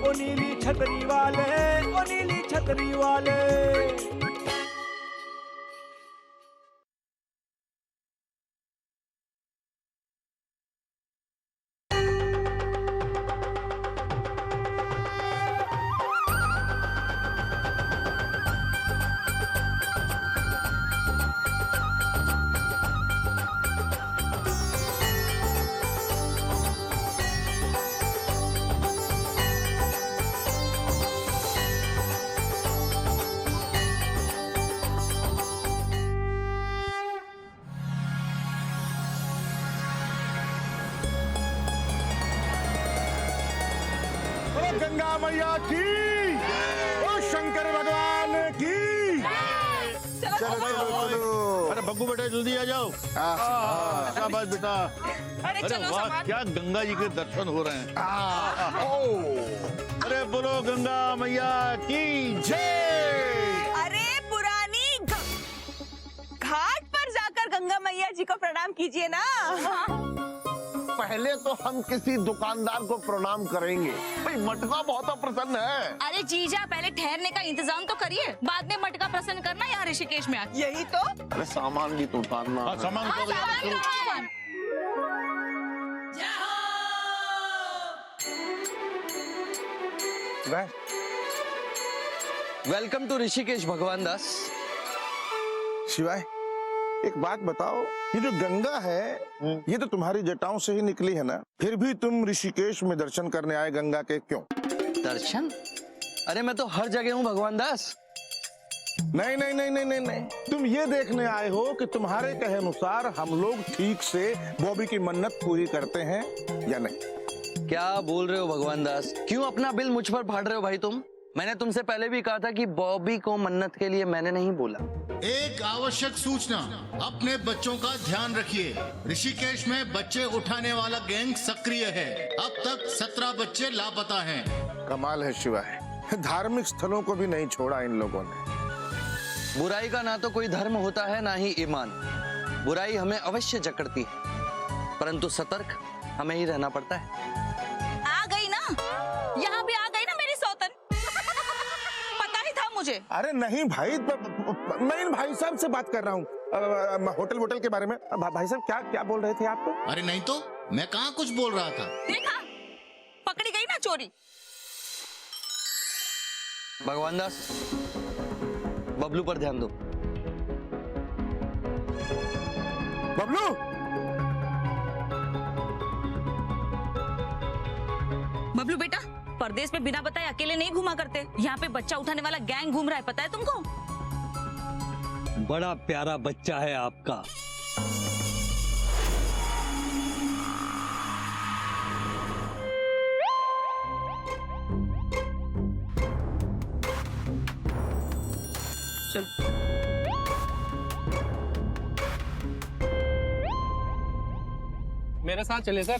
ओ नीली छतरी वाले, ओ नीली छतरी वाले। गंगा मैया की, ओ शंकर भगवान की। अरे बग्गू बेटा जल्दी आ जाओ। शाबाश बेटा। अरे वाह, क्या गंगा जी के दर्शन हो रहे हैं। अरे बोलो गंगा मैया की जय। अरे पुरानी घाट पर जाकर गंगा मैया जी को प्रणाम कीजिए ना। पहले तो हम किसी दुकानदार को प्रणाम करेंगे, भाई मटका बहुत प्रसन्न है। अरे जीजा पहले ठहरने का इंतजाम तो करिए, बाद में मटका प्रसन्न करना यहाँ ऋषिकेश में आके। यही तो। अरे सामान भी तो उतारना है। सामान तो वेलकम टू ऋषिकेश भगवान दास। शिवाय एक बात बताओ, ये जो गंगा है ये तो तुम्हारी जटाओं से ही निकली है ना, फिर भी तुम ऋषिकेश में दर्शन करने आए गंगा के, क्यों? दर्शन? अरे मैं तो हर जगह हूँ भगवान दास। नहीं नहीं नहीं नहीं नहीं नहीं, तुम ये देखने आए हो कि तुम्हारे कहे अनुसार हम लोग ठीक से बॉबी की मन्नत पूरी करते हैं या नहीं। क्या बोल रहे हो भगवान दास? क्यों अपना बिल मुझ पर फाड़ रहे हो भाई तुम? मैंने तुमसे पहले भी कहा था कि बॉबी को मन्नत के लिए मैंने नहीं बोला। एक आवश्यक सूचना, अपने बच्चों का ध्यान रखिए। ऋषिकेश में बच्चे उठाने वाला गैंग सक्रिय है। अब तक 17 बच्चे लापता हैं। कमाल है शिवाय, धार्मिक स्थलों को भी नहीं छोड़ा इन लोगों ने। बुराई का ना तो कोई धर्म होता है ना ही ईमान। बुराई हमें अवश्य जकड़ती है, परंतु सतर्क हमें ही रहना पड़ता है। आ गई ना, यहाँ भी आ गई ना मेरी सौतन। पता ही था मुझे। अरे नहीं भाई, मैं इन भाई साहब से बात कर रहा हूँ होटल वोटल के बारे में। भाई साहब क्या क्या बोल रहे थे आप? अरे नहीं तो मैं कहाँ कुछ बोल रहा था। देखा, पकड़ी गई ना चोरी। भगवान दास, बबलू पर ध्यान दो। बबलू, बबलू बेटा, परदेश में बिना बताए अकेले नहीं घुमा करते। यहाँ पे बच्चा उठाने वाला गैंग घूम रहा है, पता है तुमको? बड़ा प्यारा बच्चा है आपका। चल। मेरे साथ चले सर।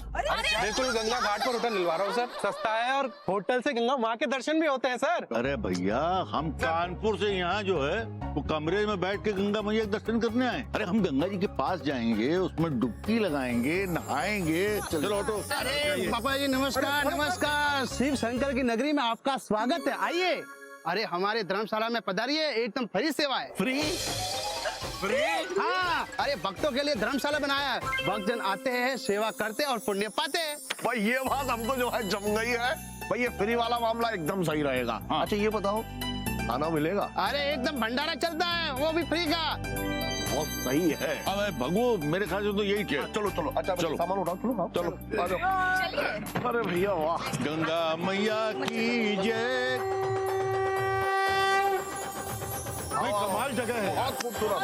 बिल्कुल गंगा घाट पर होटल मिलवा रहा हूँ सर, सस्ता है और होटल से गंगा माँ के दर्शन भी होते हैं सर। अरे भैया, हम कानपुर से यहाँ जो है वो कमरे में बैठ के गंगा मैया के दर्शन करने आए। अरे हम गंगा जी के पास जाएंगे, उसमें डुबकी लगाएंगे, नहाएंगे। चलो ऑटो। अरे पापा जी नमस्कार। नमस्कार। शिव शंकर की नगरी में आपका स्वागत है, आइए। अरे हमारे धर्मशाला में पधारिए, एकदम फ्री सेवा है। फ्री? हाँ, अरे भक्तों के लिए धर्मशाला बनाया है। भक्तजन आते हैं, सेवा करते और पुण्य पाते हैं। भाई ये बात हमको जो है जम गई है। भाई ये फ्री वाला मामला एकदम सही रहेगा। हाँ। अच्छा ये बताओ, खाना मिलेगा? अरे एकदम भंडारा चलता है, वो भी फ्री का। बहुत सही है। अबे भगू, मेरे ख्याल से तो यही है। चलो चलो, अच्छा चलो। सामान उठाओ, चलो चलो आ जाओ। अरे भैया वाह, गंगा मैया की जय। भाई कमाल जगह है, बहुत खूबसूरत।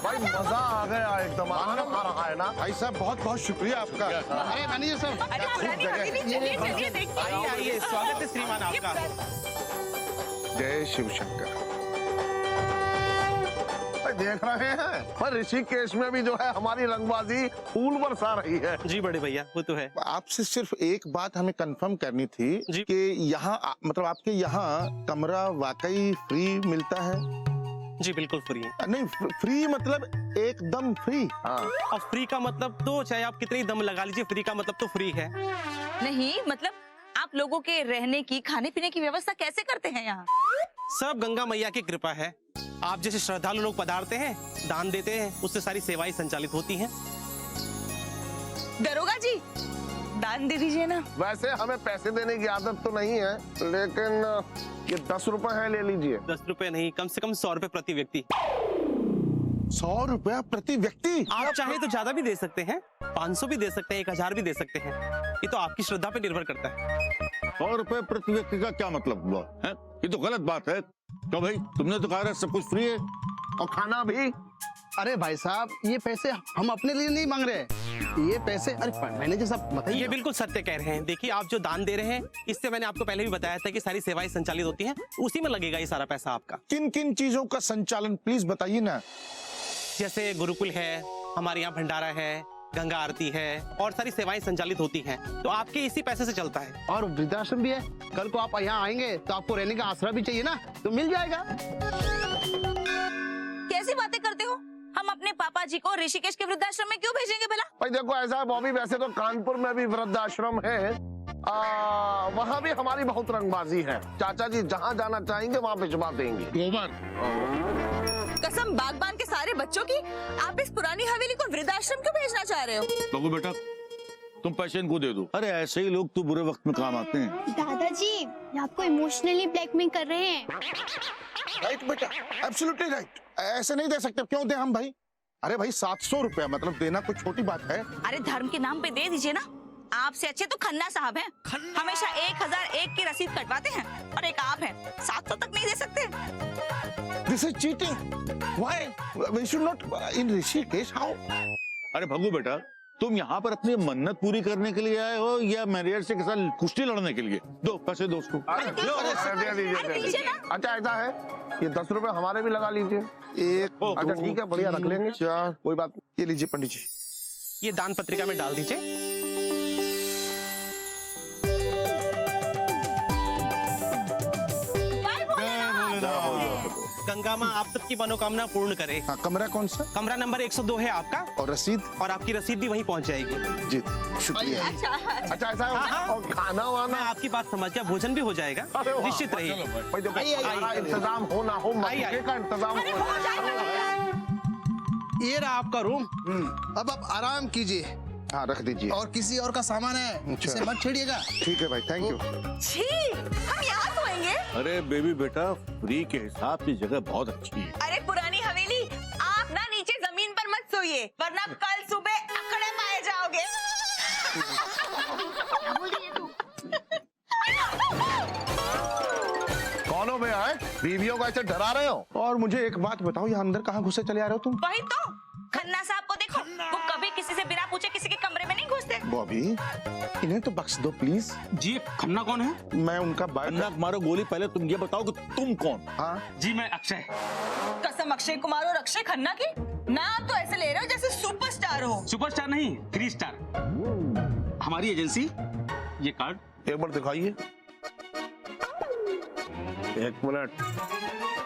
भाई मजा आ गया एकदम, आनंद आ रहा है ना। भाई साहब बहुत बहुत शुक्रिया आपका। अरे मैनेजर साहब, अरे पुरानी हवेली, चलिए चलिए देखिए। आइए, स्वागत है श्रीमान आपका। जय शिव शंकर। देख रहे हैं, पर ऋषिकेश में भी जो है हमारी रंगबाजी फूल बरसा रही है। जी बड़े भैया, वो तो है। आपसे सिर्फ एक बात हमें कंफर्म करनी थी जी। कि यहाँ मतलब आपके यहाँ कमरा वाकई फ्री मिलता है? जी बिल्कुल फ्री है। नहीं, फ्री मतलब एकदम फ्री? हाँ। अब फ्री का मतलब तो चाहे आप कितनी दम लगा लीजिए, फ्री का मतलब तो फ्री है। नहीं मतलब आप लोगों के रहने की, खाने पीने की व्यवस्था कैसे करते हैं यहाँ? सब गंगा मैया की कृपा है। आप जैसे श्रद्धालु लोग पधारते हैं, दान देते हैं, उससे सारी सेवाएं संचालित होती हैं। दरोगा जी, दान दे दीजिए ना। वैसे हमें पैसे देने की आदत तो नहीं है, लेकिन ये 10 रुपए है, ले लीजिए। 10 रुपए नहीं, कम से कम 100 रुपए प्रति व्यक्ति। 100 रुपया प्रति व्यक्ति? आप चाहे तो ज्यादा भी दे सकते हैं, 500 भी दे सकते हैं, 1000 भी दे सकते हैं। ये तो आपकी श्रद्धा पे निर्भर करता है। 100 रुपए प्रति व्यक्ति का क्या मतलब हुआ है? ये तो गलत बात है। तो भाई तुमने तो कहा था सब कुछ फ्री है और खाना भी। अरे भाई साहब, ये पैसे हम अपने लिए नहीं मांग रहे, ये पैसे, अरे मैनेजर साहब बताइए। ये बिल्कुल सत्य कह रहे हैं। देखिए, आप जो दान दे रहे हैं, इससे मैंने आपको पहले भी बताया था कि सारी सेवाएं संचालित होती हैं, उसी में लगेगा ये सारा पैसा आपका। किन किन चीजों का संचालन प्लीज बताइए ना। जैसे गुरुकुल है, हमारे यहाँ भंडारा है, गंगा आरती है और सारी सेवाएं संचालित होती हैं, तो आपके इसी पैसे से चलता है। और वृद्धाश्रम भी है। कल को आप यहाँ आएंगे तो आपको रहने का आसरा भी चाहिए ना, तो मिल जाएगा। कैसी बातें करते हो? हम अपने पापा जी को ऋषिकेश के वृद्धाश्रम में क्यों भेजेंगे भला? भाई देखो, ऐसा है बॉबी, वैसे तो कानपुर में भी वृद्धाश्रम है, वहाँ भी हमारी बहुत रंगबाजी है। चाचा जी जहाँ जाना चाहेंगे वहाँ भिजवा देंगे। कसम बागबान के सारे बच्चों की, आप इस पुरानी हवेली को वृद्धाश्रम क्यों भेजना चाह रहे हो? बगू बेटा, तुम पैसे इनको दे दो। अरे ऐसे ही लोग तो बुरे वक्त में काम आते हैं। दादाजी, ये आपको इमोशनली ब्लैकमेल कर रहे हैं। राइट बेटा, एब्सोल्युटली राइट। ऐसे नहीं दे सकते। क्यों दे हम भाई? अरे भाई 700 रुपया मतलब देना कोई छोटी बात है? अरे धर्म के नाम पे दे दीजिए ना। आपसे अच्छे तो खन्ना साहब हैं। हमेशा 1001 की रसीद कटवाते हैं और एक आप हैं 700 तक नहीं दे सकते। This is cheating. Why we should not in Rishikesh? How? अरे भगू बेटा, तुम यहाँ पर अपनी मन्नत पूरी करने के लिए आए हो या मैनेजर से के साथ कुश्ती लड़ने के लिए? दो पैसे दो उसको। अच्छा ऐसा है, ये 10 रुपए हमारे भी लगा लीजिए। एक, अच्छा ठीक है, बढ़िया, रख लेंगे। 4, कोई बात नहीं। ये लीजिए पंडित जी, ये दान पत्रिका में डाल दीजिए। गंगा माँ आप सबकी मनोकामना पूर्ण करे। हाँ, कमरा कौन सा? कमरा नंबर 102 है आपका। और रसीद? और आपकी रसीद भी वहीं पहुंच जाएगी। जी शुक्रिया। अच्छा ऐसा है, और खाना मैं वाना? आपकी बात समझ गया, भोजन भी हो जाएगा, निश्चित रहिए। भाई देखो, हमारा इंतजाम हो ना हो, मौके का इंतजाम हो। ये रहा आपका रूम, अब आप आराम कीजिए। हाँ रख दीजिए। और किसी और का सामान है, इसे मत छेड़िएगा। ठीक है भाई, थैंक यू। छी, हम यहाँ सोएंगे? अरे बेबी बेटा, फ्री के हिसाब से जगह बहुत अच्छी है। अरे पुरानी हवेली, आप ना नीचे जमीन पर मत सोइए, वरना कल सुबह अकड़े पाए जाओगे। कौन हो भैया? बीवियों को ऐसे डरा रहे हो? और मुझे एक बात बताओ, यहाँ अंदर कहाँ घुसे चले आ रहे हो तुम? वही तो, खन्ना साहब को देखो, वो कभी किसी से बिना पूछे किसी के कमरे में नहीं घुसते। बॉबी, इन्हें तो बख्श दो प्लीज। जी, खन्ना कौन है? मैं उनका अन्ना मारो गोली, पहले तुम ये बताओ कि तुम कौन? हाँ जी, मैं अक्षय। कसम अक्षय कुमार और अक्षय खन्ना की, नाम तो ऐसे ले रहे हो जैसे सुपरस्टार हो। सुपरस्टार नहीं, 3 स्टार। हमारी एजेंसी, ये कार्ड एक बार दिखाइए। एक मिनट,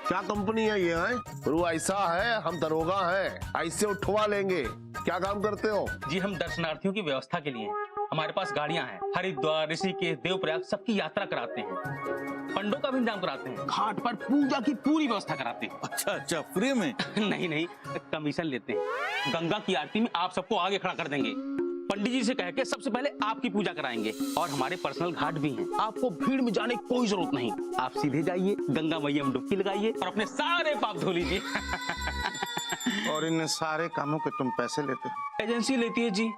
क्या कंपनी है ये? है वो ऐसा है, हम दरोगा हैं, ऐसे उठवा लेंगे। क्या काम करते हो? जी, हम दर्शनार्थियों की व्यवस्था के लिए हमारे पास गाड़ियां हैं, हरिद्वार, ऋषिकेश, देवप्रयाग सबकी यात्रा कराते हैं, फंडों का भी इंतजाम कराते हैं, घाट पर पूजा की पूरी व्यवस्था कराते हैं। अच्छा अच्छा, फ्री में? नहीं नहीं, कमीशन लेते हैं। गंगा की आरती में आप सबको आगे खड़ा कर देंगे, पंडित जी से कह के सबसे पहले आपकी पूजा कराएंगे, और हमारे पर्सनल घाट भी हैं। आपको भीड़ में जाने की कोई जरूरत नहीं, आप सीधे जाइए, गंगा मैया में डुबकी लगाइए और अपने सारे पाप धो लीजिए। और इन सारे कामों के तुम पैसे लेते हो? एजेंसी लेती है जी,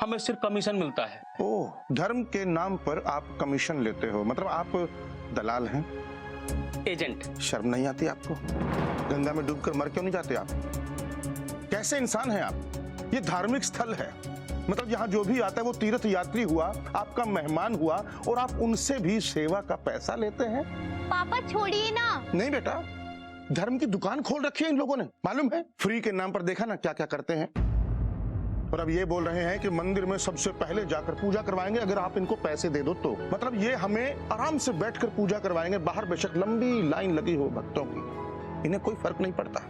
हमें सिर्फ कमीशन मिलता है। ओह, धर्म के नाम पर आप कमीशन लेते हो, मतलब आप दलाल हैं? एजेंट। शर्म नहीं आती आपको? गंगा में डूबकर मर क्यों नहीं जाते आप? कैसे इंसान हैं आप? ये धार्मिक स्थल है, मतलब यहाँ जो भी आता है वो तीर्थ यात्री हुआ, आपका मेहमान हुआ, और आप उनसे भी सेवा का पैसा लेते हैं। पापा छोड़िए ना। नहीं बेटा, धर्म की दुकान खोल रखी है इन लोगों ने, मालूम है? फ्री के नाम पर देखा ना क्या क्या करते हैं। और अब ये बोल रहे हैं कि मंदिर में सबसे पहले जाकर पूजा करवाएंगे अगर आप इनको पैसे दे दो तो। मतलब ये हमें आराम से बैठकर पूजा करवाएंगे, बाहर बेशक लंबी लाइन लगी हो भक्तों की, इन्हें कोई फर्क नहीं पड़ता।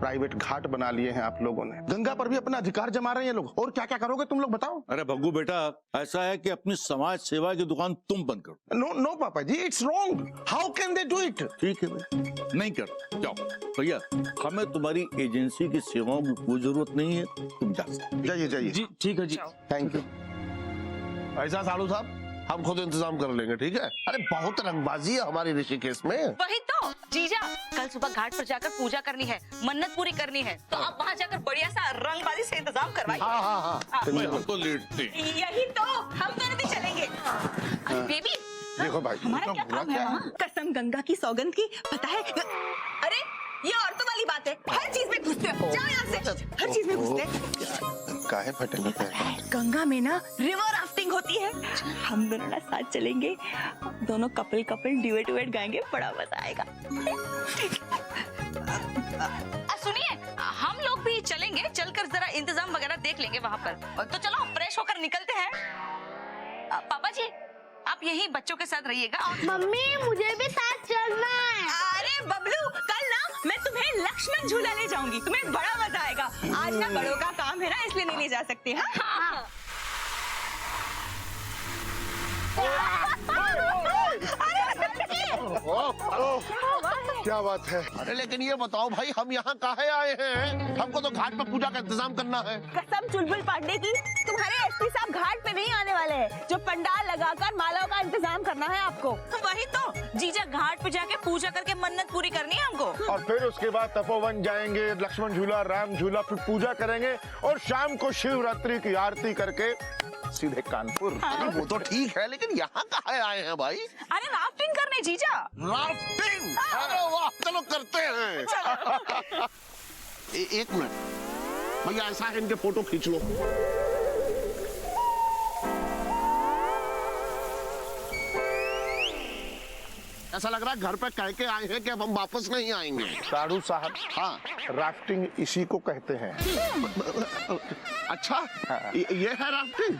प्राइवेट घाट बना लिए हैं आप लोगों ने, गंगा पर भी अपना अधिकार जमा रहे हैं लोग। और क्या क्या करोगे तुम लोग बताओ? अरे भग्गू बेटा, ऐसा है कि अपनी समाज सेवा की दुकान तुम बंद करो। नो नो पापा जी, it's wrong. How can they do it? ठीक है भाई, नहीं कर जाओ भैया, हमें तुम्हारी एजेंसी की सेवाओं की कोई जरूरत नहीं है, तुम जा सकते। जाइए जाइए जी ठीक है जी। Thank you. ऐसा सालू साहब, हम खुद इंतजाम कर लेंगे, ठीक है? अरे बहुत रंगबाजी है हमारी ऋषिकेश में। वही तो जीजा, कल सुबह घाट पर जाकर पूजा करनी है, मन्नत पूरी करनी है, तो आप वहाँ जाकर बढ़िया सा रंगबाजी से इंतजाम करवाइए। हाँ हाँ हाँ, हम तो लेट थे। यही तो, हम दोनों भी चलेंगे। अरे बेबी, देखो भाई, हमारा क्या काम है वहाँ? कसम गंगा की सौगंध की, पता है? अरे ये औरतों वाली बात है, हर चीज में घुसते हो। जाओ यहाँ से, हर चीज में घुसते। काहे फटेंगे? गंगा में ना रिवर राफ्टिंग होती है, हम दोनों ना साथ चलेंगे, दोनों कपल कपल ड्यूएट ड्यूएट गाएंगे, बड़ा मजा आएगा। सुनिए, हम लोग भी चलेंगे, चलकर जरा इंतजाम वगैरह देख लेंगे वहाँ पर। तो चलो फ्रेश होकर निकलते हैं। पापा जी, आप यही बच्चों के साथ रहिएगा। मम्मी मुझे भी साथ चलना है। अरे बबलू, कल ना मैं तुम्हें लक्ष्मण झूला ले जाऊंगी, तुम्हें बड़ा मजा आएगा। आज ना बड़ों का काम है ना, इसलिए नहीं ले जा सकते। हाँ? क्या बात है? अरे लेकिन ये बताओ भाई, हम यहाँ काहे आए हैं? हमको तो घाट पर पूजा का इंतजाम करना है। कसम चुलबुल पांडे की, तुम्हारे एसपी साहब घाट पे नहीं आने वाले हैं, जो पंडाल लगाकर मालाओं का इंतजाम करना है आपको। वही तो जीजा, घाट पे जाके पूजा करके मन्नत पूरी करनी है हमको। और फिर उसके बाद तपोवन जाएंगे, लक्ष्मण झूला, राम झूला, फिर पूजा करेंगे और शाम को शिवरात्रि की आरती करके सीधे कानपुर। अरे वो तो ठीक है, लेकिन यहाँ काहे आए हैं भाई? अरे राफ्टिंग करने जीजा। राफ्टिंग? अरे वाह, चलो करते हैं। एक मिनट भैया, ऐसा है इनके फोटो खींच लो। ऐसा लग रहा है घर पे कह के आए हैं कि अब हम वापस नहीं आएंगे। साधु साहब, हाँ, राफ्टिंग इसी को कहते हैं। अच्छा, ये है राफ्टिंग?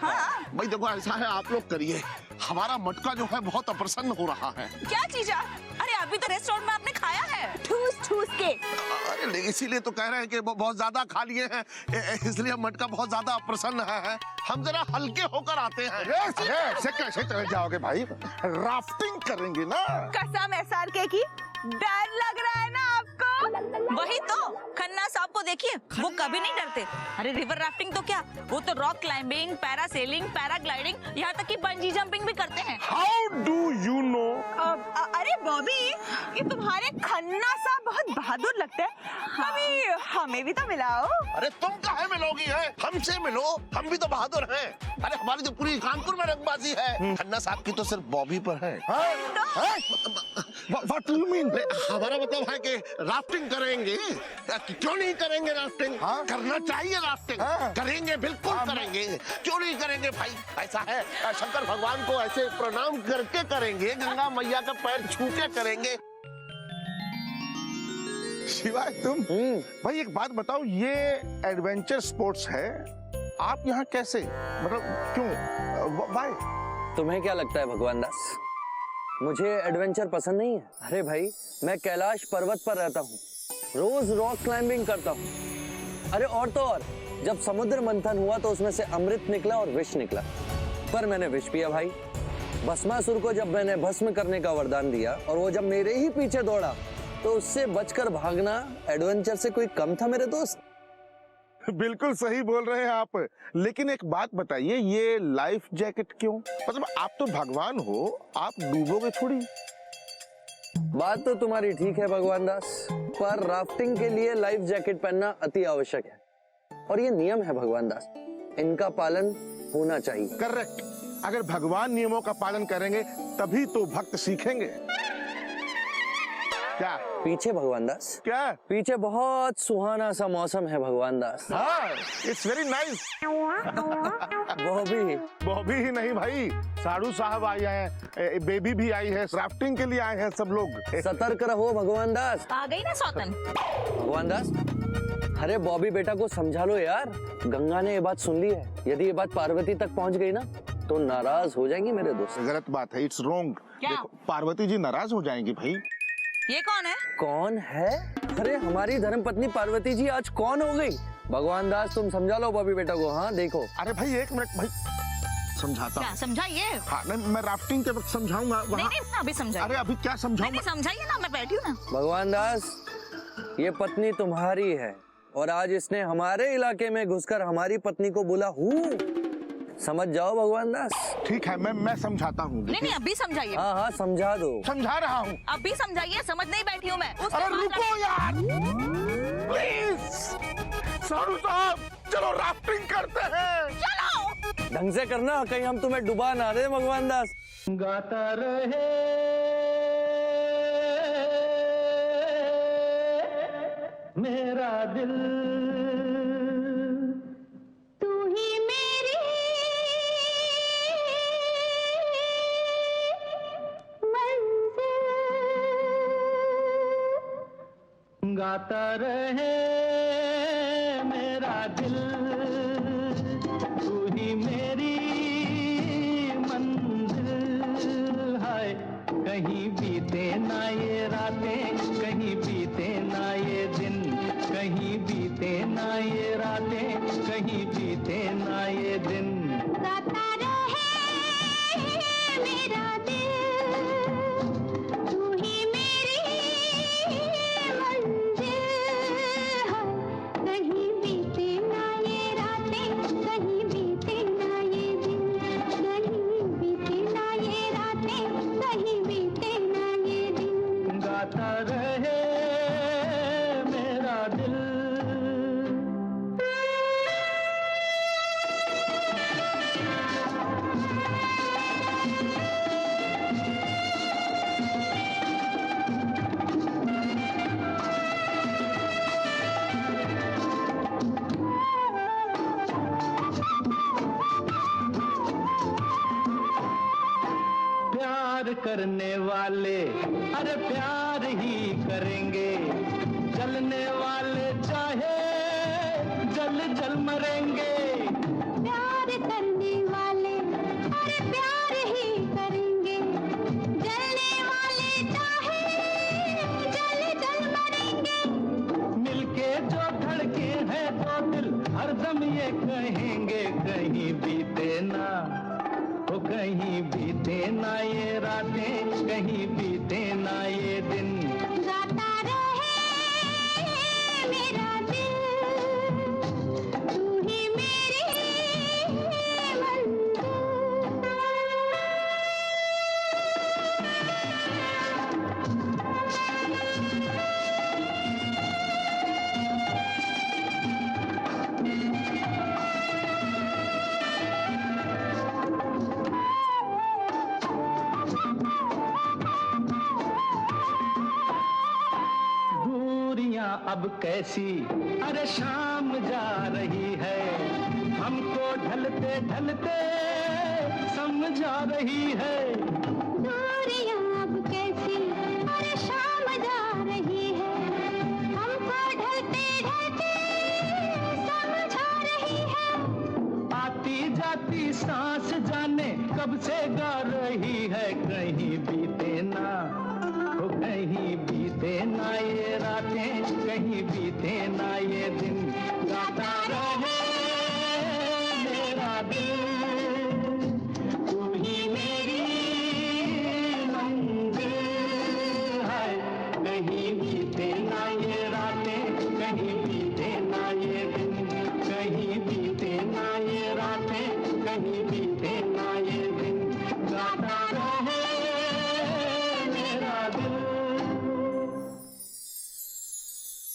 भाई देखो, ऐसा है आप लोग करिए, हमारा मटका जो है बहुत अप्रसन्न हो रहा है। क्या चीजा? अरे अभी तो रेस्टोरेंट में आपने खाया है, ठूस ठूस के। अरे इसीलिए तो कह रहे हैं कि वो बहुत ज्यादा खा लिए हैं, इसलिए मटका बहुत ज्यादा अप्रसन्न है। हम जरा हल्के होकर आते हैं। ऐसे कैसे चले जाओगे भाई? राफ्टिंग करेंगे ना। कसम SRK की, डर लग रहा है ना आपको? वही तो, खन्ना साहब को देखिए, वो कभी नहीं डरते। अरे रिवर राफ्टिंग तो क्या, वो तो रॉक क्लाइंबिंग, पैरासेलिंग, पैराग्लाइडिंग, यहाँ तक कि बंजी जंपिंग भी करते हैं। How do you know? अरे बॉबी, ये तुम्हारे खन्ना साहब बहुत बहादुर लगते हैं, कभी हमें भी तो मिलाओ। अरे तुम काहे मिलोगी है? हमसे मिलो, हम भी तो बहादुर हैं। अरे हमारी तो पूरी कानपुर में रंगबाजी है, खन्ना साहब की तो सिर्फ बॉबी पर है। What do you mean? हमारा मतलब है कि राफ्टिंग करेंगे, क्यों नहीं करेंगे राफ्टिंग? करना चाहिए राफ्टिंग, करेंगे, बिल्कुल करेंगे, क्यों नहीं करेंगे भाई? ऐसा है, शंकर भगवान को ऐसे प्रणाम करके करेंगे, गंगा मैया का पैर छू के करेंगे। शिवाय तुम भाई एक बात बताओ, ये एडवेंचर स्पोर्ट्स है, आप यहाँ कैसे, मतलब क्यों, व्हाई? तुम्हें क्या लगता है भगवान दास, मुझे एडवेंचर पसंद नहीं है? अरे भाई, मैं कैलाश पर्वत पर रहता हूँ, रोज रॉक क्लाइंबिंग करता हूँ। अरे और तो और, जब समुद्र मंथन हुआ तो उसमें से अमृत निकला और विष निकला, पर मैंने विष पिया भाई। भस्मासुर को जब मैंने भस्म करने का वरदान दिया और वो जब मेरे ही पीछे दौड़ा, तो उससे बचकर भागना एडवेंचर से कोई कम था मेरे दोस्त। बिल्कुल सही बोल रहे हैं आप, लेकिन एक बात बताइए, ये लाइफ जैकेट क्यों? मतलब आप तो भगवान हो, आप डूबोगे थोड़ी। बात तो तुम्हारी ठीक है भगवान दास, पर राफ्टिंग के लिए लाइफ जैकेट पहनना अति आवश्यक है, और ये नियम है भगवान दास, इनका पालन होना चाहिए। करेक्ट, अगर भगवान नियमों का पालन करेंगे तभी तो भक्त सीखेंगे। क्या पीछे भगवान दास? क्या पीछे बहुत सुहाना सा मौसम है भगवान दास। हाँ, इट्स वेरी नाइस। बॉबी ही नहीं भाई, साधु साहब आए हैं, बेबी भी आई है, राफ्टिंग के लिए आए हैं सब लोग। सतर्क रहो भगवान दास। आ गई ना सौतन। भगवान दास, अरे बॉबी बेटा को समझा लो यार, गंगा ने ये बात सुन ली है, यदि ये बात पार्वती तक पहुंच गई ना तो नाराज हो जाएंगी मेरे दोस्त। गलत बात है, इट्स रॉन्ग। देखो, पार्वती जी नाराज हो जाएंगी भाई। ये कौन है? कौन है? अरे हमारी धर्मपत्नी पार्वती जी आज कौन हो गई? भगवान दास तुम समझा लो बॉबी बेटा को। हाँ देखो। अरे भाई एक मिनट भाई, समझाता क्या हूँ। समझाइए? हाँ मैं राफ्टिंग के वक्त समझाऊंगा नहीं नहीं अभी समझाइए। अरे अभी क्या समझाऊं? नहीं समझाइए ना, मैं बैठी हूँ ना। भगवान दास ये पत्नी तुम्हारी है और आज इसने हमारे इलाके में घुसकर हमारी पत्नी को बोला हूँ। समझ जाओ भगवान दास। ठीक है मैं समझाता हूँ। नहीं नहीं अभी समझाइए। हाँ हाँ समझा दो। समझा रहा हूँ। अभी समझाइए, समझ नहीं बैठी हूँ मैं। अरे रुको यार प्लीज। सारू साहब चलो राफ्टिंग करते हैं। चलो ढंग से करना, कहीं हम तुम्हें डुबा ना दे भगवान दास। गाता रहे मेरा दिल, तू ही मेरी मंजिल, गाता रहे मेरा दिल, तू ही मेरी मंजिल। हाय कहीं बीते ना ये रातें, कहीं बीते ना ये दिन, कहीं बीते ना ये रातें, कहीं बीते ना ये दिन। गाता रहे मेरा दिल, तू ही मेरी मंजिल। कहीं बीते ना ये रातें, कहीं बीते ना ये दिन, कहीं बीते ना ये रातें, कहीं बीते ना ये दिन। गाता रहे मेरा दिल। प्यार करने वाले अरे प्यार ही करेंगे, जलने वाले चाहे जल जल मरेंगे। प्यार करने वाले अरे प्यार ही करेंगे, जलने वाले चाहे जल जल मरेंगे। मिलके जो धड़के हैं तो दिल हरदम ये कहेंगे, कहीं बीते ना ओ कहीं बीते ना ये रातें, कहीं बीते ना ये दिन। गाता रहे मेरा दिल, तू ही मेरी मंजिल। दूरियां अब कैसी अरे शाम जा रही है, हमको ढलते ढलते समझा रही है। दूरियां अब कैसी अरे शाम जा रही है, हमको ढलते ढलते समझा रही है। आती जाती सांस जाने कब से गा रही है, कहीं बीते ना ओ कहीं बीते ना ये रातें, कहीं बीते ना ये दिन। गाता रहे मेरा दिल, तू ही मेरी मंजिल। हाय कहीं बीते ना ये रातें, कहीं बीते ना ये दिन, कहीं बीते ना ये रातें, कहीं बीते ना ये दिन। गाता रहे मेरा दिल।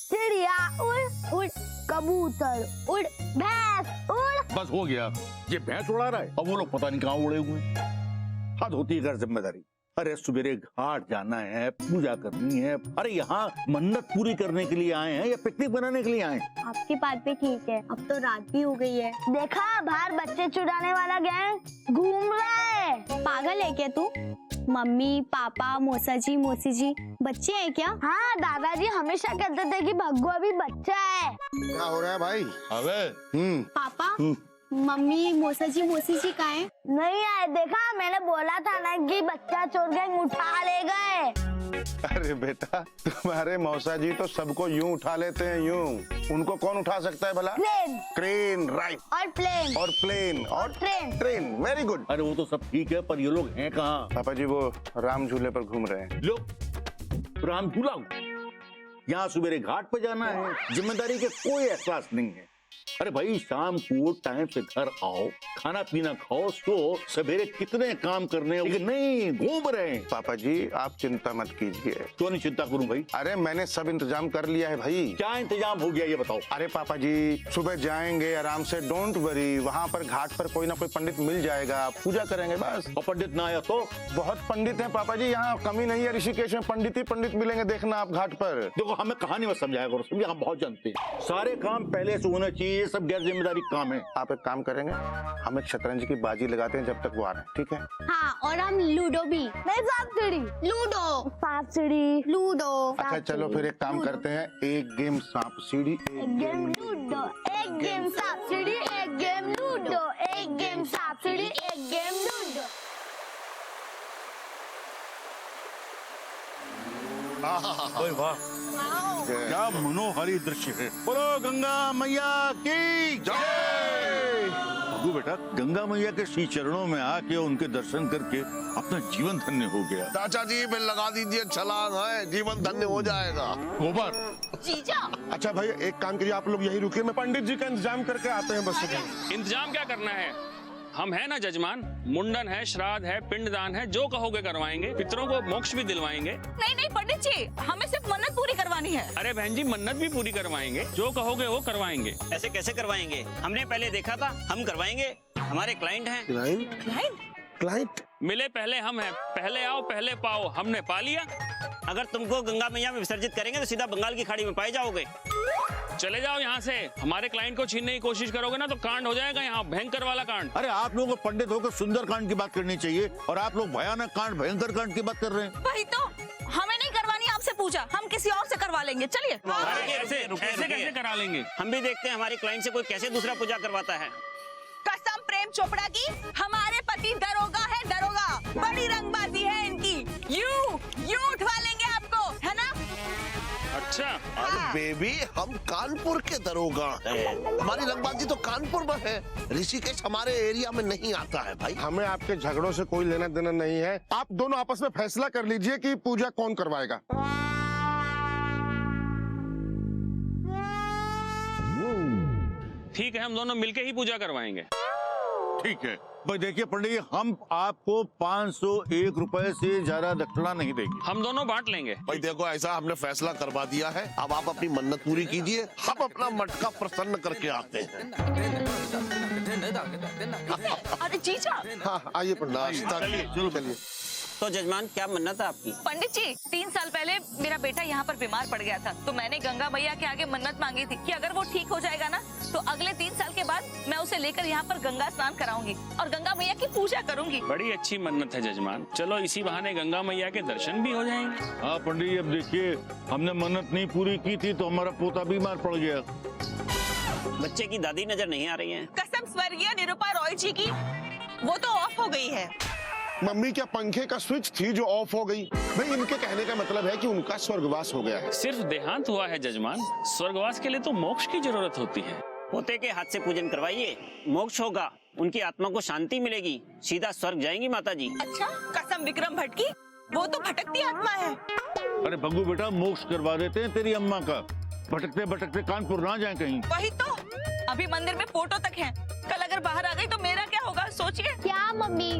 चिड़िया उड़ उड़, कबूतर उड़, भैंस उड़। बस हो गया, ये भैंस उड़ा रहा है और वो लोग पता नहीं कहाँ उड़े हुए हैं। हद होती है घर जिम्मेदारी। अरे सवेरे घाट जाना है, पूजा करनी है। अरे यहाँ मन्नत पूरी करने के लिए आए हैं या पिकनिक बनाने के लिए आए हैं? आपकी बात भी ठीक है, अब तो रात भी हो गई है। देखा बाहर बच्चे चुराने वाला गैंग घूम रहा है। पागल है क्या तू? मम्मी पापा मौसा जी मौसी जी बच्चे हैं क्या? हाँ दादाजी हमेशा कहते थे कि भग्गू अभी बच्चा है। क्या हो रहा है भाई? अबे पापा मम्मी मौसा जी मौसी जी कहाँ हैं? नहीं आए, देखा मैंने बोला था ना कि बच्चा चोर गैंग उठा ले गए। अरे अरे बेटा, तुम्हारे मौसा जी तो सबको यूं उठा लेते हैं, यूं। उनको कौन उठा सकता है भला? क्रेन। Crane, right. और प्लेन। और प्लेन और ट्रेन। Train, very good. अरे वो तो सब ठीक है, पर ये लोग हैं कहाँ? पापा जी वो राम झूले पर घूम रहे हैं। लोग राम झूला, यहाँ सवेरे घाट पे जाना है, जिम्मेदारी के कोई एहसास नहीं है। अरे भाई शाम को टाइम से घर आओ, खाना पीना खाओ, सो सवेरे कितने काम करने हैं, नहीं घूम रहे हैं। पापा जी आप चिंता मत कीजिए। क्यों नहीं चिंता करूं भाई? अरे मैंने सब इंतजाम कर लिया है भाई। क्या इंतजाम हो गया ये बताओ? अरे पापा जी सुबह जाएंगे आराम से, डोंट वरी, वहाँ पर घाट पर कोई ना कोई पंडित मिल जाएगा, पूजा करेंगे बस। और पंडित ना आया तो? बहुत पंडित हैं पापा जी, यहाँ कमी नहीं है। ऋषिकेश में पंडित ही पंडित मिलेंगे, देखना आप घाट पर। देखो हमें कहानी मत समझाया करो, समझे? हम बहुत जानते हैं, सारे काम पहले से होना चाहिए, ये सब गैर जिम्मेदारी काम है। आप एक काम करेंगे, हम एक शतरंज की बाजी लगाते हैं जब तक वो आ रहे हैं, ठीक है? हाँ, और हम लूडो भी। नहीं, सांप सीढ़ी। लूडो। सांप सीढ़ी। लूडो। अच्छा चलो फिर एक काम करते हैं, एक गेम सांप सीढ़ी, एक गेम लूडो, एक गेम सांप सीढ़ी, एक गेम लूडो, एक गेम सांप सीढ़ी, एक गेम लूडो। ओए वाह, क्या मनोहारी दृश्य है। बोलो गंगा मैया की जय। बाबू बेटा, गंगा मैया के श्री चरणों में आके उनके दर्शन करके अपना जीवन धन्य हो गया। चाचा जी फिर लगा दीजिए छलांग, है जीवन धन्य हो जाएगा। गोबर। जीजा अच्छा भाई एक काम करिए, आप लोग यही रुकिए, मैं पंडित जी का इंतजाम करके आते हैं बस। इंतजाम क्या करना है, हम है ना जजमान। मुंडन है, श्राद्ध है, पिंडदान है, जो कहोगे करवाएंगे। पितरों को मोक्ष भी दिलवाएंगे। नहीं नहीं पंडित जी, हमें सिर्फ मन्नत पूरी करवानी है। अरे बहन जी मन्नत भी पूरी करवाएंगे, जो कहोगे वो करवाएंगे। ऐसे कैसे करवाएंगे? हमने पहले देखा था, हम करवाएंगे। हमारे क्लाइंट हैं। क्लाइंट मिले पहले हम हैं, पहले आओ पहले पाओ, हमने पा लिया। अगर तुमको गंगा मैया में विसर्जित करेंगे तो सीधा बंगाल की खाड़ी में पाए जाओगे। चले जाओ यहाँ से। हमारे क्लाइंट को छीनने की कोशिश करोगे ना तो कांड हो जाएगा यहाँ, भयंकर वाला कांड। अरे आप लोगों को पंडित होकर सुंदर कांड की बात करनी चाहिए, और आप लोग भयानक कांड, भयंकर कांड की बात कर रहे हैं। वही तो, हमें नहीं करवानी आपसे पूजा, हम किसी और से करवा लेंगे। चलिए। ऐसे कैसे करा लेंगे? हम भी देखते हैं हमारे क्लाइंट से कोई कैसे दूसरा पूजा करवाता है। कसम प्रेम चोपड़ा की, हमारे पति दरोगा है, दरोगा। बड़ी रंगबाजी है इनकी। यू उठवा लेंगे आपको, है ना? अच्छा अरे बेबी, हम कानपुर के दरोगा हैं। हमारी रंगबाजी तो कानपुर में है, ऋषिकेश हमारे एरिया में नहीं आता है भाई। हमें आपके झगड़ों से कोई लेना देना नहीं है, आप दोनों आपस में फैसला कर लीजिए कि पूजा कौन करवाएगा। ठीक है, हम दोनों मिलके ही पूजा करवाएंगे। ठीक है भाई, देखिए पंडित जी, हम आपको 501 रुपए से ज्यादा दक्षिणा नहीं देंगे। हम दोनों बांट लेंगे। भाई देखो, ऐसा हमने फैसला करवा दिया है, अब आप अपनी मन्नत पूरी कीजिए, हम अपना मटका प्रसन्न करके आते हैं। अरे जीजा। हाँ आइए पंडित, चलिए। तो जजमान क्या मन्नत है आपकी? पंडित जी 3 साल पहले मेरा बेटा यहाँ पर बीमार पड़ गया था, तो मैंने गंगा मैया के आगे मन्नत मांगी थी कि अगर वो ठीक हो जाएगा ना तो अगले 3 साल के बाद मैं उसे लेकर यहाँ पर गंगा स्नान कराऊंगी और गंगा मैया की पूजा करूंगी। बड़ी अच्छी मन्नत है जजमान, चलो इसी बहाने गंगा मैया के दर्शन भी हो जाएंगे। हाँ पंडित जी, अब देखिए हमने मन्नत नहीं पूरी की थी तो हमारा पोता बीमार पड़ गया। बच्चे की दादी नजर नहीं आ रही है। कसम स्वर्गीय निरूपा रॉय जी की, वो तो ऑफ हो गई है। मम्मी क्या पंखे का स्विच थी जो ऑफ हो गई? भाई इनके कहने का मतलब है कि उनका स्वर्गवास हो गया है। सिर्फ देहांत हुआ है जजमान, स्वर्गवास के लिए तो मोक्ष की जरूरत होती है। पोते के हाथ से पूजन करवाइए, मोक्ष होगा, उनकी आत्मा को शांति मिलेगी, सीधा स्वर्ग जाएंगी माता जी। अच्छा, कसम विक्रम भट्ट की, वो तो भटकती आत्मा है। अरे बग्गू बेटा, मोक्ष करवा देते हैं तेरी अम्मा का, भटकते भटकते कानपुर ना जाए कहीं। वही तो, अभी मंदिर में फोटो तक है, कल अगर बाहर आ गई तो मेरा क्या होगा सोचिए। क्या मम्मी,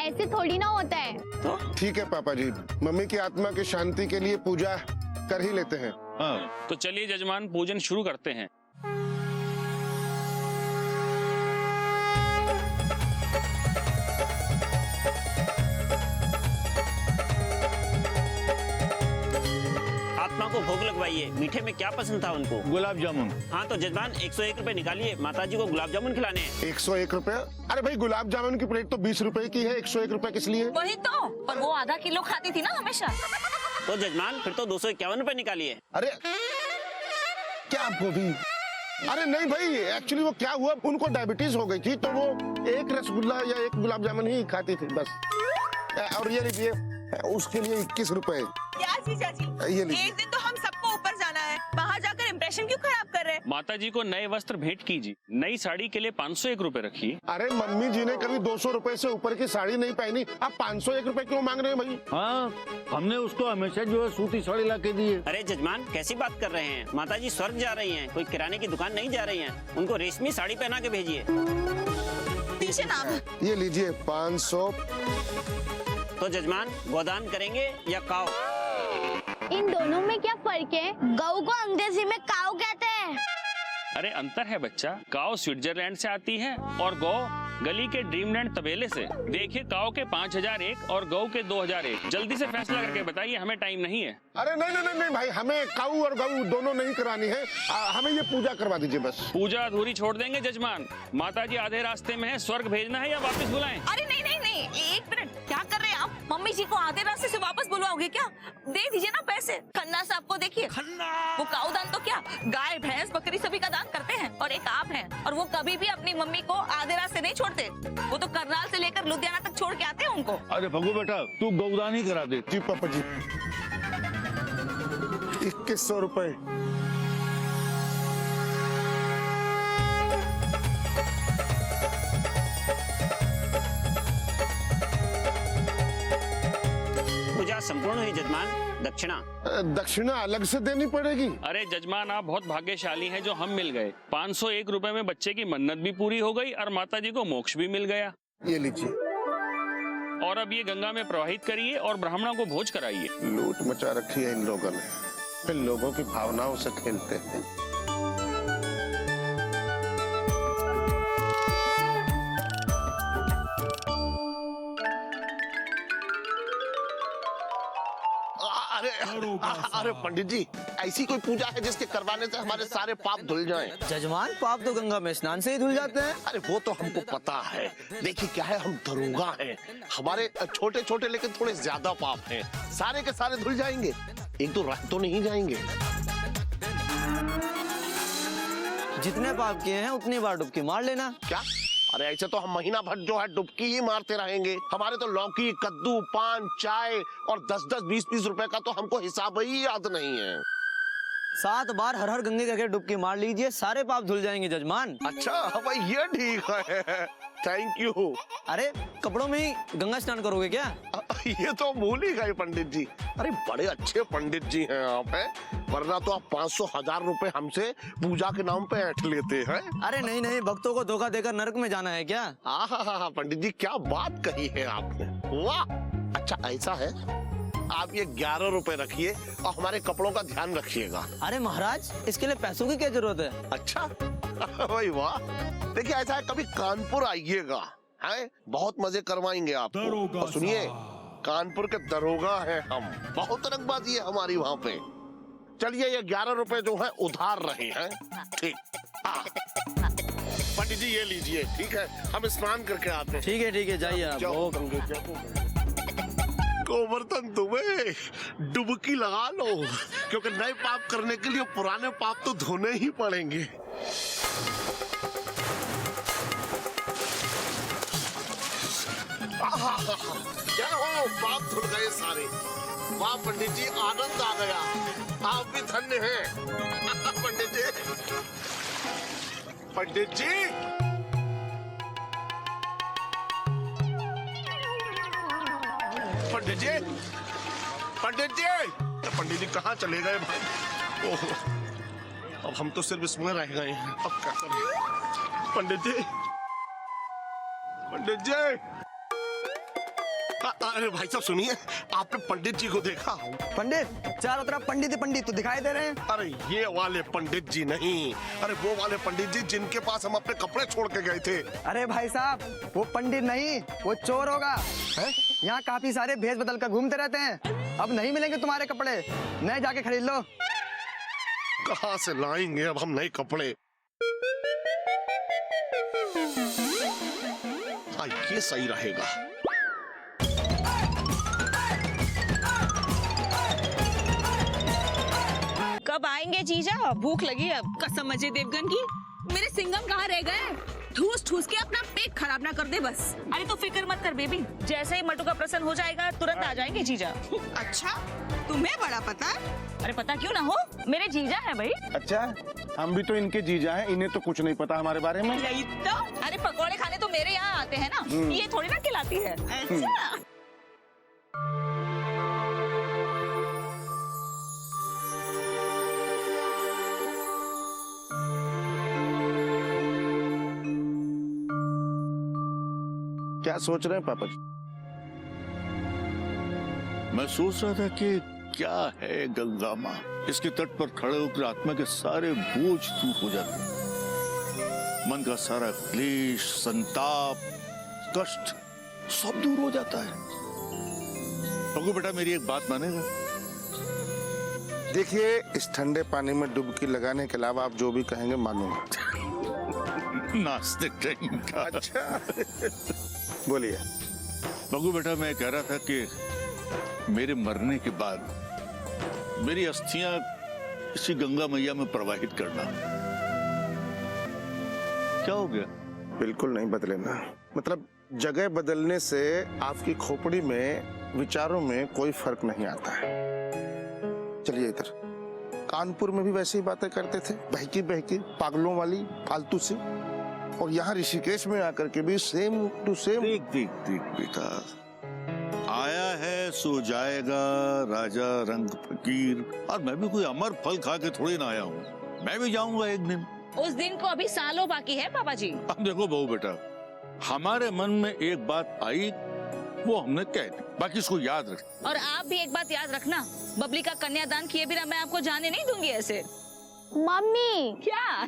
ऐसे थोड़ी ना होता है। तो ठीक है पापा जी, मम्मी की आत्मा की शांति के लिए पूजा कर ही लेते हैं। हाँ तो चलिए जजमान, पूजन शुरू करते हैं। आत्मा को भोग लगवाइए। मीठे में क्या पसंद था उनको? गुलाब जामुन। हाँ तो जजमान 101 रुपए निकालिए, माता जी को गुलाब जामुन खिलाने हैं। 101 रुपए? अरे भाई गुलाब जामुन की प्लेट तो 20 रुपए की है, 101 रुपए किस लिए? वही तो, पर वो आधा किलो खाती थी ना हमेशा। तो जजमान फिर तो 251 रुपए निकालिए। अरे क्या वो भी? अरे नहीं भाई, एक्चुअली वो क्या हुआ, उनको डायबिटीज हो गई थी तो वो एक रसगुल्ला या एक गुलाब जामुन ही खाती थी बस। और ये लीजिए उसके लिए 21 रुपए। क्या जीजा जी, ये लीजिए। एक दिन तो हम सबको ऊपर जाना है, वहाँ जाकर इम्प्रेशन क्यों खराब कर रहे हैं? माता जी को नए वस्त्र भेंट कीजिए। नई साड़ी के लिए 501 रुपए रखिए। अरे मम्मी जी ने कभी 200 रुपए से ऊपर की साड़ी नहीं पहनी, आप 501 रुपए क्यों मांग रहे हैं भाई? हाँ, हमने उसको हमेशा जो है सूती साड़ी ला के दी है। अरे जजमान कैसी बात कर रहे हैं, माता जी स्वर्ग जा रही हैं, कोई किराने की दुकान नहीं जा रही हैं, उनको रेशमी साड़ी पहना के भेजिए। पीछे नाम है। ये लीजिए 500। तो जजमान गोदान करेंगे या काव? इन दोनों में क्या फर्क है? गऊ को अंग्रेजी में काऊ कहते हैं। अरे अंतर है बच्चा, काव स्विट्जरलैंड से आती है और गौ गली के ड्रीमलैंड तबेले से। देखिए काव के 5001 और गौ के 2001। जल्दी से फैसला करके बताइए, हमें टाइम नहीं है। अरे नहीं भाई, हमें काऊ और गऊ दोनों नहीं करानी है, हमें ये पूजा करवा दीजिए बस। पूजा अधूरी छोड़ देंगे जजमान। माता जी आधे रास्ते में है, स्वर्ग भेजना है या वापस बुलाएं? अरे नहीं, एक मिनट, क्या कर रहे हैं आप? मम्मी जी को आधे रास्ते से वापस बुलवाओगे क्या? दे दीजिए ना पैसे। खन्ना साहब को देखिए, वो काऊ दान तो क्या, गाय भैंस बकरी सभी का दान करते हैं, और एक आप हैं, और वो कभी भी अपनी मम्मी को आधे रास्ते नहीं छोड़ते। वो तो करनाल से लेकर लुधियाना तक छोड़ के आते हैं उनको। अरे भगू बेटा, तू गौदान ही करा दे। जी पापा जी। 2100 रुपए। पूजा संपूर्ण हुई जजमान, दक्षिणा? दक्षिणा अलग से देनी पड़ेगी? अरे जजमान आप बहुत भाग्यशाली हैं जो हम मिल गए। 501 रुपए में बच्चे की मन्नत भी पूरी हो गई और माता जी को मोक्ष भी मिल गया। ये लीजिए। और अब ये गंगा में प्रवाहित करिए और ब्राह्मणों को भोज कराइए। लूट मचा रखी है इन लोगों ने, फिर लोगों की भावनाओं से खेलते हैं। अरे पंडित जी, ऐसी कोई पूजा है जिसके करवाने से हमारे सारे पाप धुल जाएं? जजमान पाप तो गंगा में स्नान से ही धुल जाते हैं। अरे वो तो हमको पता है, देखिए क्या है, हम दरोगा हैं, हमारे छोटे छोटे लेकिन थोड़े ज्यादा पाप हैं, सारे के सारे धुल जाएंगे, एक दो रह तो नहीं जाएंगे। जितने पाप किए हैं उतनी बार डुबकी मार लेना। क्या? अरे ऐसे तो हम महीना भर जो है डुबकी ही मारते रहेंगे। हमारे तो लौकी, कद्दू, पान, चाय और 10-10, 20-20 रुपए का तो हमको हिसाब ही याद नहीं है। 7 बार हर हर गंगे करके डुबकी मार लीजिए, सारे पाप धुल जाएंगे जजमान। अच्छा भाई, ये ठीक है, थैंक यू। अरे कपड़ों में ही गंगा स्नान करोगे क्या? ये तो भूल ही गए पंडित जी। अरे बड़े अच्छे पंडित जी हैं आप, वरना तो आप 500-1000 रुपए हमसे पूजा के नाम पे ऐंठ लेते हैं। अरे नहीं, भक्तों को धोखा देकर नरक में जाना है क्या? हाँ पंडित जी, क्या बात कही है आपने, वाह। अच्छा ऐसा है, आप ये 11 रुपए रखिए और हमारे कपड़ों का ध्यान रखिएगा। अरे महाराज, इसके लिए पैसों की क्या जरूरत है? अच्छा भाई वाह। देखिए ऐसा है, कभी कानपुर आइएगा, है बहुत मजे करवाएंगे आपको। और सुनिए, कानपुर के दरोगा हैं हम, बहुत रंगबाजी है हमारी वहाँ पे। चलिए ये 11 रुपए जो है उधार रहे हैं, ठीक। पंडित जी ये लीजिए, ठीक है, हम स्नान करके आते हैं। ठीक है, जाइए आप। जाओ गंगे गोवर्धन, तुम्हें डुबकी लगा लो, क्योंकि नए पाप करने के लिए पुराने पाप तो धोने ही पड़ेंगे। क्या हो, पाप धुल गए सारे। वाह पंडित जी, आनंद आ गया, आप भी धन्य हैं। पंडित जी, पंडित जी, पंडित जी, पंडित जी, पंडित जी कहाँ चले गए भाई? ओह, अब हम तो सिर्फ इसमें रह गए हैं, अब क्या करें? पंडित जी, पंडित जी, अरे भाई साहब सुनिए, आपने पंडित जी को देखा? पंडित चारों तरफ पंडित ही पंडित तो दिखाई दे रहे हैं। अरे ये वाले पंडित जी नहीं, अरे वो वाले पंडित जी जिनके पास हम अपने कपड़े छोड़ के गए थे। अरे भाई साहब, वो पंडित नहीं, वो चोर होगा। यहाँ काफी सारे भेष बदल कर घूमते रहते हैं। अब नहीं मिलेंगे तुम्हारे कपड़े, नए जाके खरीद लो। कहाँ से लाएंगे अब हम नए कपड़े? ये सही रहेगा। कब आएंगे जीजा? भूख लगी अब। कसम अजय देवगन की, मेरे सिंघम कहाँ रह गए? ठूस ठूस के अपना पेट खराब ना कर दे बस। अरे तो फिक्र मत कर बेबी, जैसे ही मटू का प्रश्न हो जाएगा तुरंत आ जाएंगे जीजा। अच्छा, तुम्हें बड़ा पता है? अरे पता क्यों ना हो, मेरे जीजा है भाई। अच्छा, हम भी तो इनके जीजा हैं, इन्हें तो कुछ नहीं पता हमारे बारे में। यही तो। अरे पकौड़े खाने तो मेरे यहाँ आते हैं ना, ये थोड़ी ना खिलाती है। अच्छा। क्या सोच रहे हैं पापा जी? मैं सोच रहा था कि क्या है गंगा माँ, इसके तट पर खड़े होकर आत्मा के सारे बोझ दूर हो जाते हैं, मन का सारा क्लेश, संताप, कष्ट सब दूर हो जाता है। पगू बेटा मेरी एक बात मानेगा? देखिए, इस ठंडे पानी में डुबकी लगाने के अलावा आप जो भी कहेंगे मानूंगा। नास्तिक कहीं का। अच्छा बोलिए। पगू बेटा मैं कह रहा था कि मेरे मरने के बाद मेरी अस्थियां इसी गंगा मैया में प्रवाहित करना। क्या हो गया? बिल्कुल नहीं बदलेना। मतलब जगह बदलने से आपकी खोपड़ी में, विचारों में कोई फर्क नहीं आता है। चलिए इधर। कानपुर में भी वैसी बातें करते थे, बहकी बहकी, पागलों वाली, फालतू सी। और यहाँ ऋषिकेश में आकर के भी सेम टू सेम। देख देख देख बेटा, आया है सो जाएगा राजा रंग फकीर। और मैं भी कोई अमर फल खा के थोड़ी ना आया हूँ, मैं भी जाऊंगा एक दिन। उस दिन को अभी सालों बाकी है पापा जी। अब देखो बहू बेटा, हमारे मन में एक बात आई वो हमने कह दी, बाकी इसको याद रख। और आप भी एक बात याद रखना, बबली का कन्यादान किए बिना मैं आपको जाने नहीं दूंगी ऐसे। मम्मी क्या?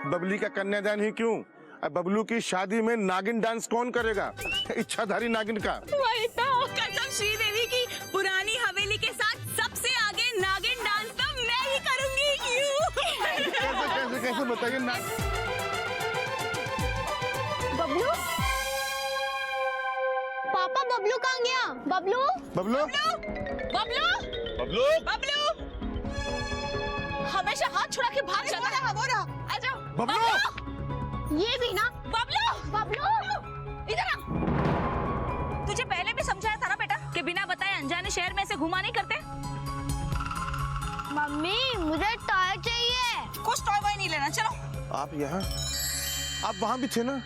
बबली का कन्यादान ही क्यों, अब बबलू की शादी में नागिन डांस कौन करेगा? इच्छाधारी नागिन का। वही तो, कसम श्रीदेवी की, पुरानी हवेली के साथ सबसे आगे नागिन डांस तो मैं ही करूंगी। कैसे कैसे कैसे बताइए ना। बबलू, पापा बबलू कहाँ गया? बबलू, बबलू, बबलू, बबलू, बबलू, हमेशा हाथ छुड़ा के भाग जाता है। वो रहा, आ जाओ। बबलू, ये भी ना। बबलू, बबलू, इधर आ। तुझे पहले भी समझाया था ना बेटा कि बिना बताए अनजाने शहर में से घुमा नहीं करते। मम्मी मुझे टॉय चाहिए। कुछ टॉय वॉय नहीं लेना, चलो। आप यहाँ, आप वहाँ भी थे ना?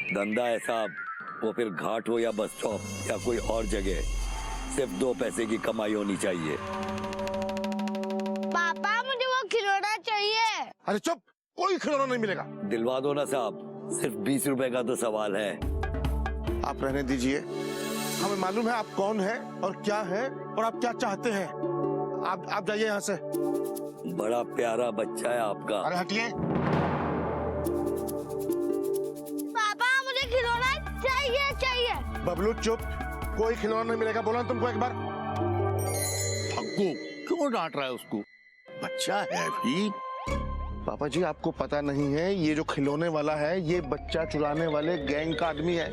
धंधा है साहब, वो फिर घाट हो या बस स्टॉप या कोई और जगह, सिर्फ 2 पैसे की कमाई होनी चाहिए। पापा मुझे वो खिलौना चाहिए। अरे चुप, कोई खिलौना नहीं मिलेगा। दिलवा दो ना साहब, सिर्फ 20 रुपए का तो सवाल है। आप रहने दीजिए, हमें मालूम है आप कौन है और क्या है और आप क्या चाहते हैं। आप जाइए यहाँ से। बड़ा प्यारा बच्चा है आपका। अरे हटिए। पापा मुझे खिलौना चाहिए चाहिए। बबलू चुप, कोई खिलौना नहीं मिलेगा, बोला ना तुमको एक बार। भग्गू क्यों डांट रहा है उसको? बच्चा है अभी। पापा जी आपको पता नहीं है, ये जो खिलौने वाला है ये बच्चा चुराने वाले गैंग का आदमी है।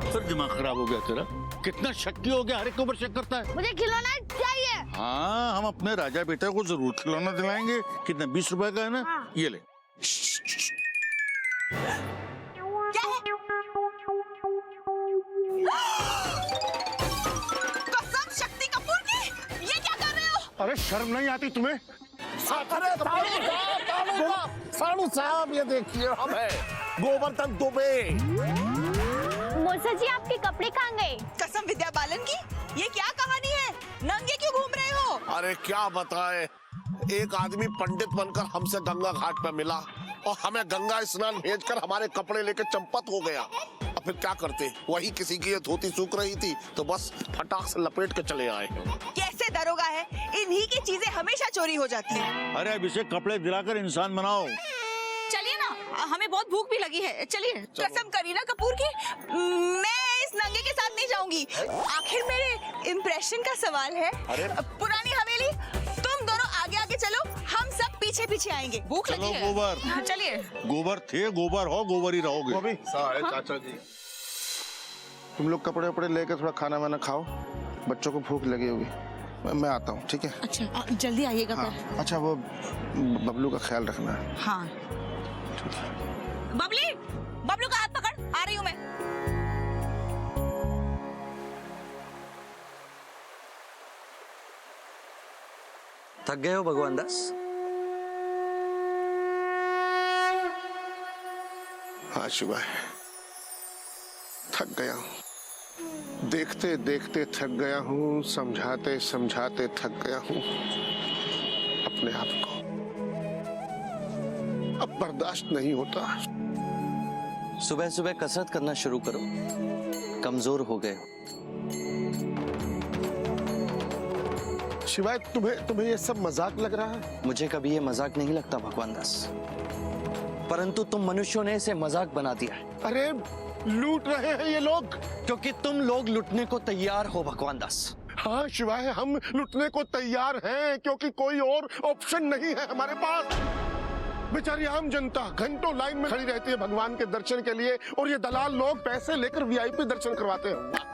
फिर दिमाग खराब हो गया तेरा? कितना शक्की हो गया, हर एक के ऊपर शक करता है। मुझे खिलौना चाहिए। हाँ, हम अपने राजा बेटे को जरूर खिलौना दिलाएंगे। कितना? 20 रुपए का है ना? हाँ। ये ले। क्या है? कसम शक्ति कपूर की, ये क्या कर रहे हो? अरे शर्म नहीं आती तुम्हें? अरे साड़ू साहब ये देखिए, हम है गोवर्धन दुबे। मौसा जी आपके कपड़े कहाँ गए? कसम विद्या बालन की, ये क्या कहानी है? नंगे क्यों घूम रहे हो? अरे क्या बताए, एक आदमी पंडित बनकर हमसे गंगा घाट पे मिला और हमें गंगा स्नान भेजकर हमारे कपड़े लेकर चंपत हो गया। अब फिर क्या करते, वही किसी की ये धोती सूख रही थी तो बस फटाक से लपेट के चले आए। कैसे दरोगा है, इन्हीं की चीजें हमेशा चोरी हो जाती हैं। अरे अब इसे कपड़े दिलाकर इंसान बनाओ। चलिए ना, हमें बहुत भूख भी लगी है, चलिए। कसम करीना कपूर की, मैं इस नंगे के साथ नहीं जाऊंगी। आखिर मेरे इम्प्रेशन का सवाल है। पुरानी हवेली, तुम दोनों आगे आगे चलो, हम सब पीछे पीछे आएंगे। भूख लगी है। गोबर, चलिए। गोबर थे, गोबर हो, गोबर ही रहोगे। वो भी चाचा जी, तुम लोग कपड़े वपड़े लेकर थोड़ा खाना वाना खाओ, बच्चों को भूख लगी होगी। मैं आता हूँ, ठीक है? अच्छा जल्दी आइएगा। हाँ, अच्छा वो बबलू का ख्याल रखना। हाँ। बबली, बबलू का हाथ पकड़, आ रही हूँ मैं। थक गए हो भगवान दास? हाँ शिवा, थक गया हूँ। देखते देखते थक गया हूँ, समझाते समझाते थक गया हूँ अपने आप को। अब बर्दाश्त नहीं होता। सुबह सुबह कसरत करना शुरू करो, कमजोर हो गए हो। शिवाय तुम्हें ये सब मजाक लग रहा है? मुझे कभी ये मजाक नहीं लगता भगवान दास, परंतु तुम मनुष्यों ने इसे मजाक बना दिया है। अरे लूट रहे हैं ये लोग, क्योंकि तुम लोग लुटने को तैयार हो भगवान दास। हाँ शिवाय, हम लुटने को तैयार हैं क्योंकि कोई और ऑप्शन नहीं है हमारे पास। बेचारी आम जनता घंटों लाइन में खड़ी रहती है भगवान के दर्शन के लिए, और ये दलाल लोग पैसे लेकर वीआईपी दर्शन करवाते हैं।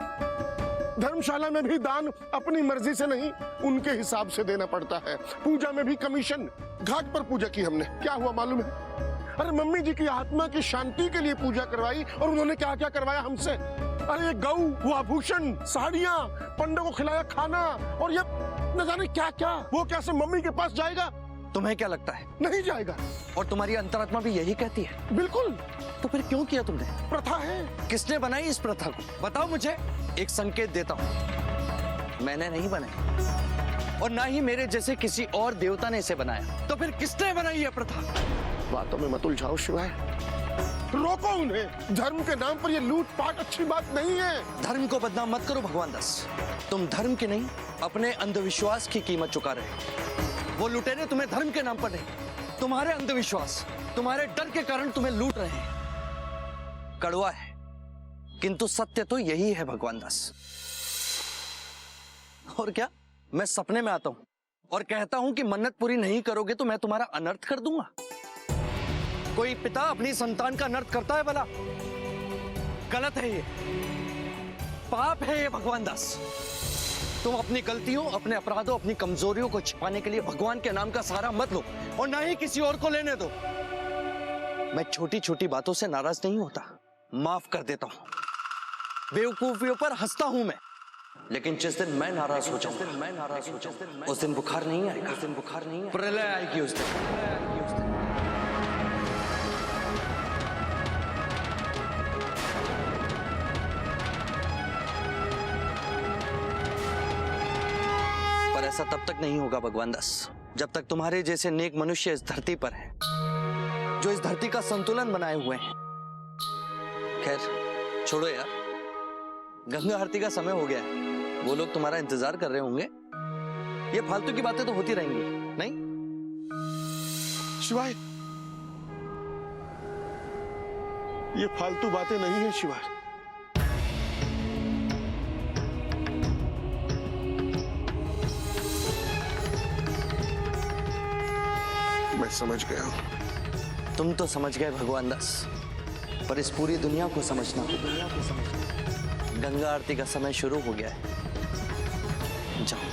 धर्मशाला में भी दान अपनी मर्जी से नहीं, उनके हिसाब से देना पड़ता है। पूजा में भी कमीशन। घाट पर पूजा की हमने, क्या हुआ मालूम है? अरे मम्मी जी की आत्मा की शांति के लिए पूजा करवाई, और उन्होंने क्या क्या करवाया हमसे। अरे ये गऊ, वो आभूषण, साड़ियां, पंडों को खिलाया खाना, और ये न जाने क्या क्या। वो कैसे मम्मी के पास जाएगा? तुम्हें क्या लगता है? नहीं जाएगा। और तुम्हारी अंतरात्मा भी यही कहती है। बिल्कुल। तो फिर क्यों किया तुमने? प्रथा है। किसने बनाई इस प्रथा को? बताओ मुझे। एक संकेत देता हूँ, मैंने नहीं बनाई, और ना ही मेरे जैसे किसी और देवता ने इसे बनाया। तो फिर किसने बनाई यह प्रथा? बातों में मत उलझाओ शिवाय, रोको उन्हें। धर्म के नाम पर ये लूटपाट अच्छी बात नहीं है। धर्म को बदनाम मत करो भगवान दास। तुम धर्म की नहीं, अपने अंधविश्वास की कीमत चुका रहे हो। वो लुटेरे तुम्हें धर्म के नाम पर नहीं, तुम्हारे अंधविश्वास, तुम्हारे डर के कारण तुम्हें लूट रहे हैं। कड़वा है, किंतु सत्य तो यही है भगवान दास। और क्या, मैं सपने में आता हूं और कहता हूं कि मन्नत पूरी नहीं करोगे तो मैं तुम्हारा अनर्थ कर दूंगा। कोई पिता अपनी संतान का अनर्थ करता है भला? गलत है ये, पाप है ये भगवान दास। तुम अपनी गलतियों, अपने अपराधों, अपनी कमजोरियों को छिपाने के लिए भगवान के नाम का सहारा मत लो, और ना ही किसी और को लेने दो। मैं छोटी छोटी बातों से नाराज नहीं होता, माफ कर देता हूं। बेवकूफियों पर हंसता हूं मैं, लेकिन जिस दिन मैं नाराज हो जाऊं, उस दिन बुखार नहीं आएगा, उस दिन बुखार नहीं आएगा, प्रलय आएगी उस दिन। पर ऐसा तब तक नहीं होगा भगवान दास, जब तक तुम्हारे जैसे नेक मनुष्य इस धरती पर हैं, जो इस धरती का संतुलन बनाए हुए हैं। खैर छोड़ो यार, गंगा आरती का समय हो गया है, वो लोग तुम्हारा इंतजार कर रहे होंगे। ये फालतू की बातें तो होती रहेंगी, नहीं? शिवाय, ये फालतू बातें नहीं है शिवाय। मैं समझ गया हूं। तुम तो समझ गए भगवान दास, पर इस पूरी दुनिया को समझना होगा। गंगा आरती का समय शुरू हो गया है, जाओ।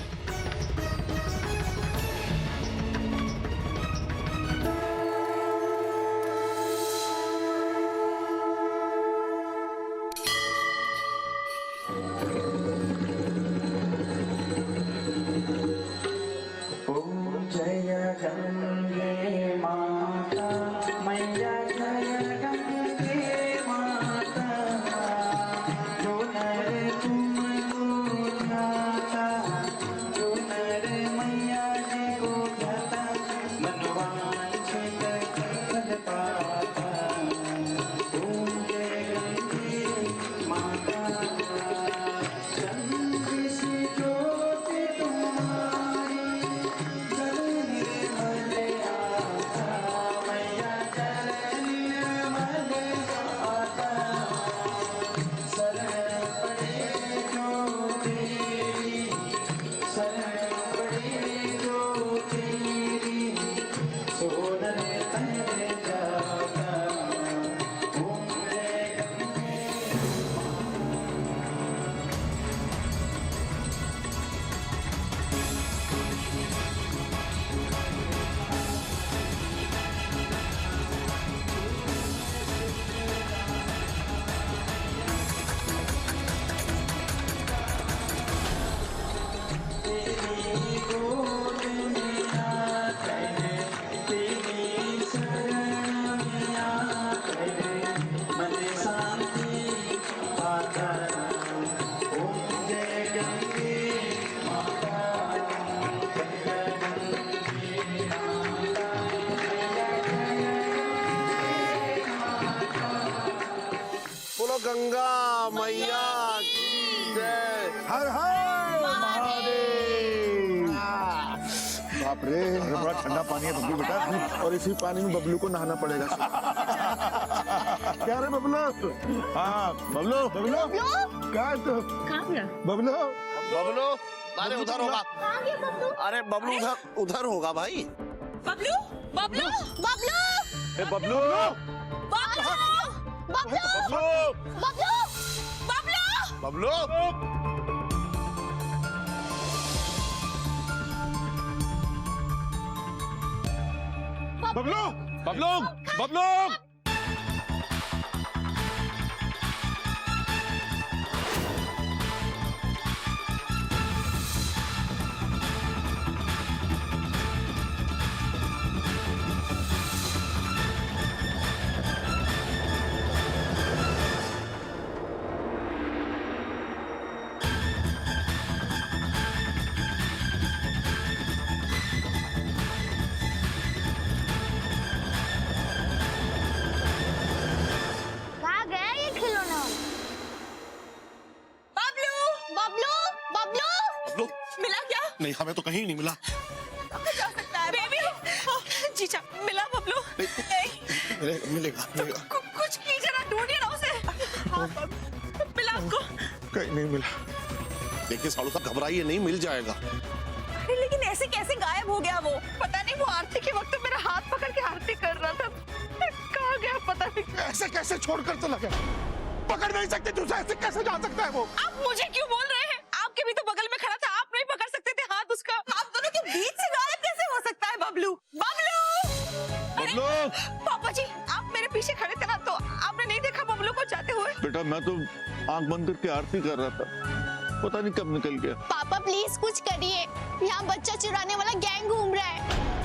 बाप रे, बड़ा ठंडा पानी है बबलू बेटा, और इसी पानी में बबलू को नहाना पड़ेगा। क्या रे बबलू? हाँ बबलू, बबलू क्या है तू? बबलू, बबलू, अरे उधर होगा। अरे बबलू उधर होगा भाई। बबलू, बबलू, बबलू, बबलू, बबलू, बबलू, बबलू, बबलू, बबलू, बबलू, बबलू, बबलू, कहाँ गया ये खिलौना? बबलू, बबलू, बबलू, बबलू, मिला क्या? नहीं हमें तो कहीं नहीं मिला। कहाँ जा सकता है बेबी? जीजा, मिला बबलू? नहीं, मिलेगा, मिलेगा। कुछ कीजिए ना, ढूंढिए ना उसे। हाँ, मिला आपको? कहीं नहीं मिला। देखिए सालू साहब घबराइए नहीं, मिल जाएगा। अरे लेकिन ऐसे कैसे गायब हो गया वो? पता नहीं, वो आरती के वक्त मेरा हाथ पकड़ के आरती कर रहा था। कहाँ गया पता नहीं। ऐसे कैसे छोड़कर चला गया? पकड़ नहीं सकते तुझे, ऐसे कैसे जा सकता है वो? आप मुझे क्यों बोल रहे हैं? आपके भी तो बगल में खड़ा था, आप नहीं पकड़ सकते थे हाथ उसका? आप दोनों के बीच से गायब कैसे हो सकता है बबलू? बबलू! बबलू, पापा जी, आप मेरे पीछे खड़े थे ना, तो आपने नहीं देखा बबलू को जाते हुए? बेटा मैं तो आंख बंद करके आरती कर रहा था, पता नहीं कब निकल गया। पापा प्लीज कुछ करिए, यहाँ बच्चा चुराने वाला गैंग घूम रहा है।